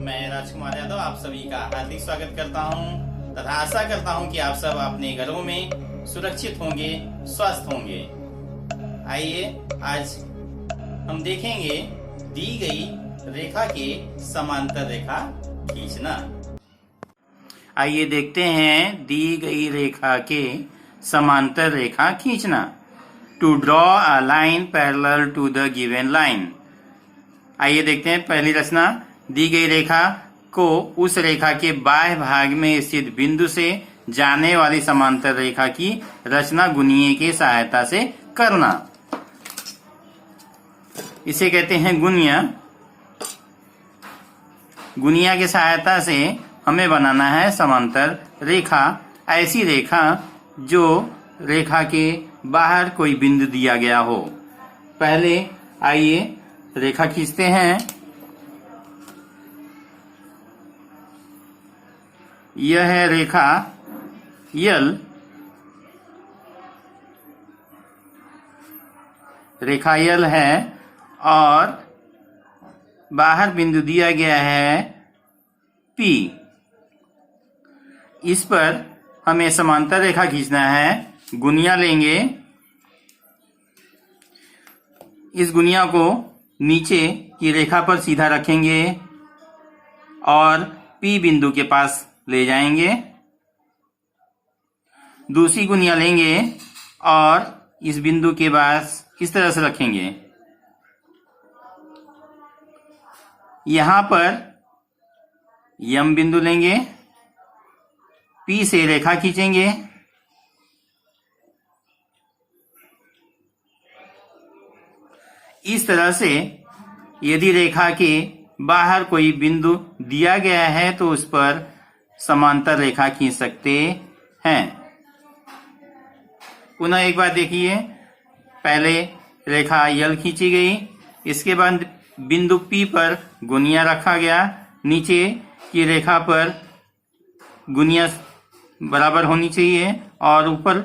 मैं राजकुमार यादव आप सभी का हार्दिक स्वागत करता हूं तथा आशा करता हूं कि आप सब अपने घरों में सुरक्षित होंगे, स्वस्थ होंगे। आइए आज हम देखेंगे दी गई रेखा के समांतर रेखा खींचना। आइए देखते हैं दी गई रेखा के समांतर रेखा खींचना। To draw a line parallel to the given line. आइए देखते हैं पहली रचना। दी गई रेखा को उस रेखा के बाह्य भाग में स्थित बिंदु से जाने वाली समांतर रेखा की रचना गुणीय की सहायता से करना। इसे कहते हैं गुणिया। गुणिया की सहायता से हमें बनाना है समांतर रेखा। ऐसी रेखा जो रेखा के बाहर कोई बिंदु दिया गया हो। पहले आइए रेखा खींचते हैं। यह है रेखा यल। रेखा यल है और बाहर बिंदु दिया गया है P। इस पर हमें समांतर रेखा खींचना है। गुणिया लेंगे। इस गुणिया को नीचे की रेखा पर सीधा रखेंगे और P बिंदु के पास ले जाएंगे। दूसरी गुणिया लेंगे और इस बिंदु के पास इस तरह से रखेंगे। यहां पर यम बिंदु लेंगे। P से रेखा खींचेंगे। इस तरह से यदि रेखा के बाहर कोई बिंदु दिया गया है तो उस पर समांतर रेखा खींच सकते हैं। पुनः एक बार देखिए। पहले रेखा यल खींची गई। इसके बाद बिंदु P पर गुणिया रखा गया। नीचे की रेखा पर गुणिया बराबर होनी चाहिए और ऊपर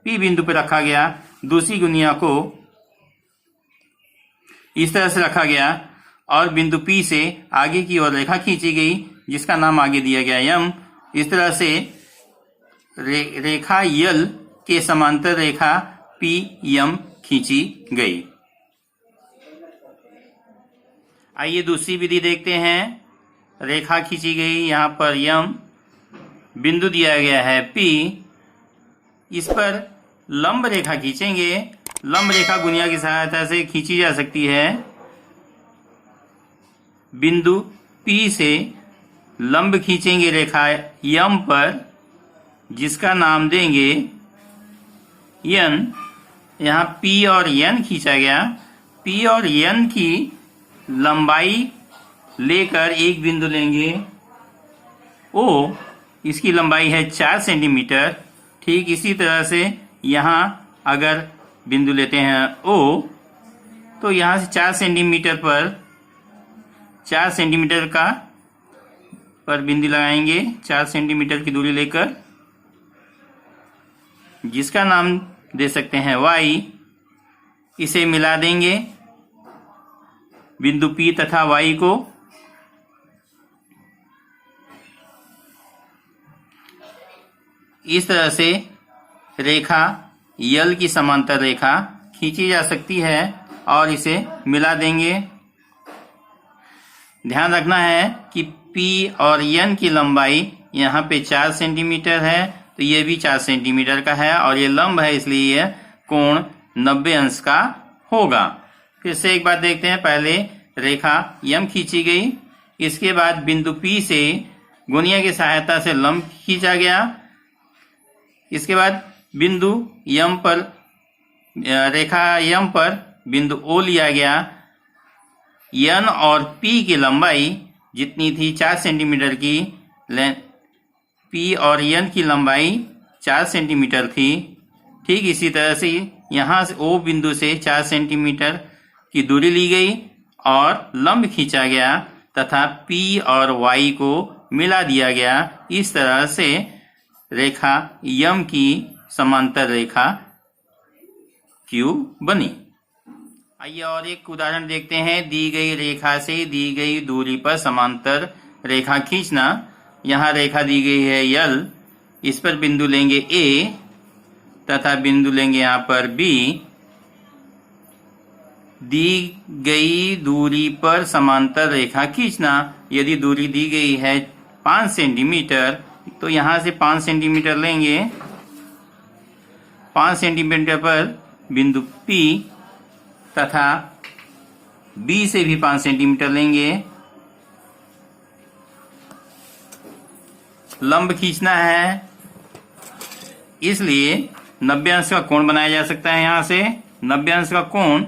P बिंदु पर रखा गया। दूसरी गुणिया को इस तरह से रखा गया और बिंदु P से आगे की ओर रेखा खींची गई जिसका नाम आगे दिया गया यम। इस तरह से रेखा यल के समांतर रेखा P यम खींची गई। आइए दूसरी विधि देखते हैं। रेखा खींची गई। यहाँ पर यम बिंदु दिया गया है P। इस पर लंब रेखा खींचेंगे। लंब रेखा गुणिया की सहायता से खींची जा सकती है। बिंदु P से लंब खींचेंगे रेखा यम पर जिसका नाम देंगे यन। यहाँ P और यन खींचा गया। P और यन की लंबाई लेकर एक बिंदु लेंगे O। इसकी लंबाई है 4 सेंटीमीटर। ठीक इसी तरह से यहाँ अगर बिंदु लेते हैं O तो यहाँ से 4 सेंटीमीटर पर 4 सेंटीमीटर का पर बिंदु लगाएंगे। 4 सेंटीमीटर की दूरी लेकर जिसका नाम दे सकते हैं Y। इसे मिला देंगे बिंदु P तथा Y को। इस तरह से रेखा यल की समांतर रेखा खींची जा सकती है और इसे मिला देंगे। ध्यान रखना है कि P और N की लंबाई यहाँ पे 4 सेंटीमीटर है तो ये भी 4 सेंटीमीटर का है और ये लंब है इसलिए यह कोण 90 अंश का होगा। फिर से एक बार देखते हैं। पहले रेखा यम खींची गई। इसके बाद बिंदु P से गुणिया की सहायता से लंब खींचा गया। इसके बाद बिंदु यम पर रेखा यम पर बिंदु O लिया गया। N और P की लंबाई जितनी थी 4 सेंटीमीटर की, P और N की लंबाई 4 सेंटीमीटर थी। ठीक इसी तरह से यहाँ से O बिंदु से 4 सेंटीमीटर की दूरी ली गई और लंब खींचा गया तथा P और Y को मिला दिया गया। इस तरह से रेखा यम की समांतर रेखा Q बनी। आइए और एक उदाहरण देखते हैं। दी गई रेखा से दी गई दूरी पर समांतर रेखा खींचना। यहाँ रेखा दी गई है यल, इस पर बिंदु लेंगे ए तथा बिंदु लेंगे यहाँ पर बी। दी गई दूरी पर समांतर रेखा खींचना। यदि दूरी दी गई है 5 सेंटीमीटर तो यहाँ से 5 सेंटीमीटर लेंगे। 5 सेंटीमीटर पर बिंदु P तथा B से भी 5 सेंटीमीटर लेंगे। लंब खींचना है, इसलिए 90 अंश का कोण बनाया जा सकता है। यहां से 90 अंश का कोण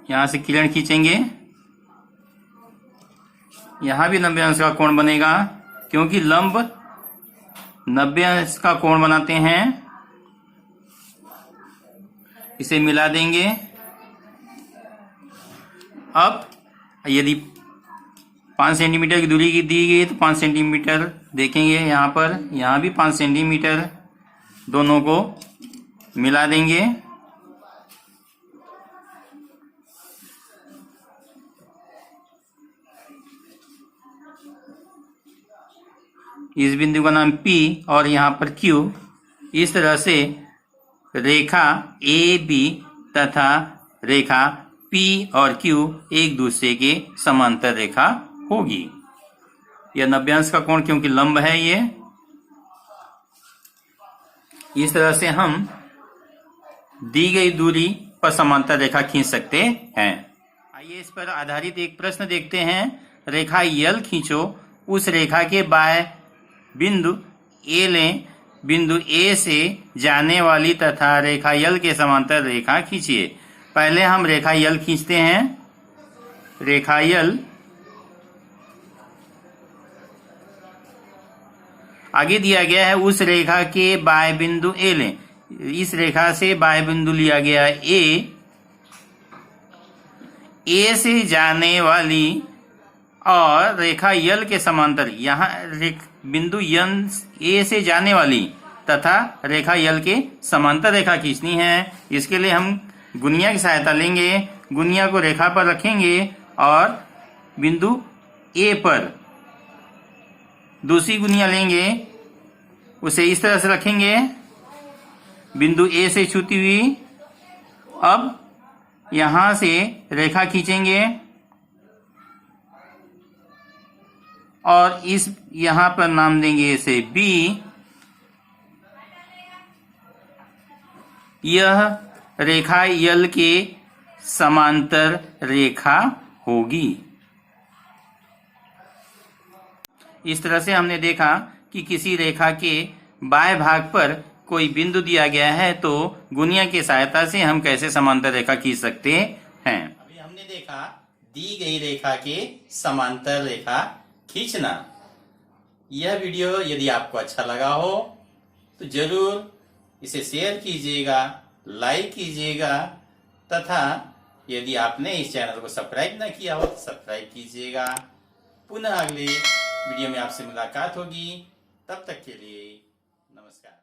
यहां से किरण खींचेंगे, यहां भी 90 अंश का कोण बनेगा, क्योंकि लंब 90 अंश का कोण बनाते हैं। इसे मिला देंगे। अब यदि 5 सेंटीमीटर की दूरी की दी गई तो 5 सेंटीमीटर देखेंगे यहाँ पर, यहाँ भी 5 सेंटीमीटर, दोनों को मिला देंगे। इस बिंदु का नाम P और यहाँ पर Q। इस तरह से रेखा AB तथा रेखा P और Q एक दूसरे के समांतर रेखा होगी। यह 90 अंश का कोण क्योंकि लंब है ये। इस तरह से हम दी गई दूरी पर समांतर रेखा खींच सकते हैं। आइए इस पर आधारित एक प्रश्न देखते हैं। रेखा यल खींचो, उस रेखा के बाएं बिंदु A लें, बिंदु A से जाने वाली तथा रेखा यल के समांतर रेखा खींचिए। पहले हम रेखा यल खींचते हैं। रेखा यल आगे दिया गया है, उस रेखा के बाएं बिंदु A लें। इस रेखा से बाएं बिंदु लिया गया है A से जाने वाली और रेखा यल के समांतर, यहाँ बिंदु A से जाने वाली तथा रेखा यल के समांतर रेखा खींचनी है। इसके लिए हम गुनिया की सहायता लेंगे। गुनिया को रेखा पर रखेंगे और बिंदु A पर दूसरी गुनिया लेंगे, उसे इस तरह से रखेंगे बिंदु A से छूती हुई। अब यहां से रेखा खींचेंगे और इस यहां पर नाम देंगे इसे B। यह रेखा यल के समांतर रेखा होगी। इस तरह से हमने देखा कि किसी रेखा के बाएं भाग पर कोई बिंदु दिया गया है तो गुनिया की सहायता से हम कैसे समांतर रेखा खींच सकते हैं। अभी हमने देखा दी गई रेखा के समांतर रेखा खींचना। यह वीडियो यदि आपको अच्छा लगा हो तो जरूर इसे शेयर कीजिएगा, लाइक कीजिएगा तथा यदि आपने इस चैनल को सब्सक्राइब न किया हो तो सब्सक्राइब कीजिएगा। पुनः अगले वीडियो में आपसे मुलाकात होगी। तब तक के लिए नमस्कार।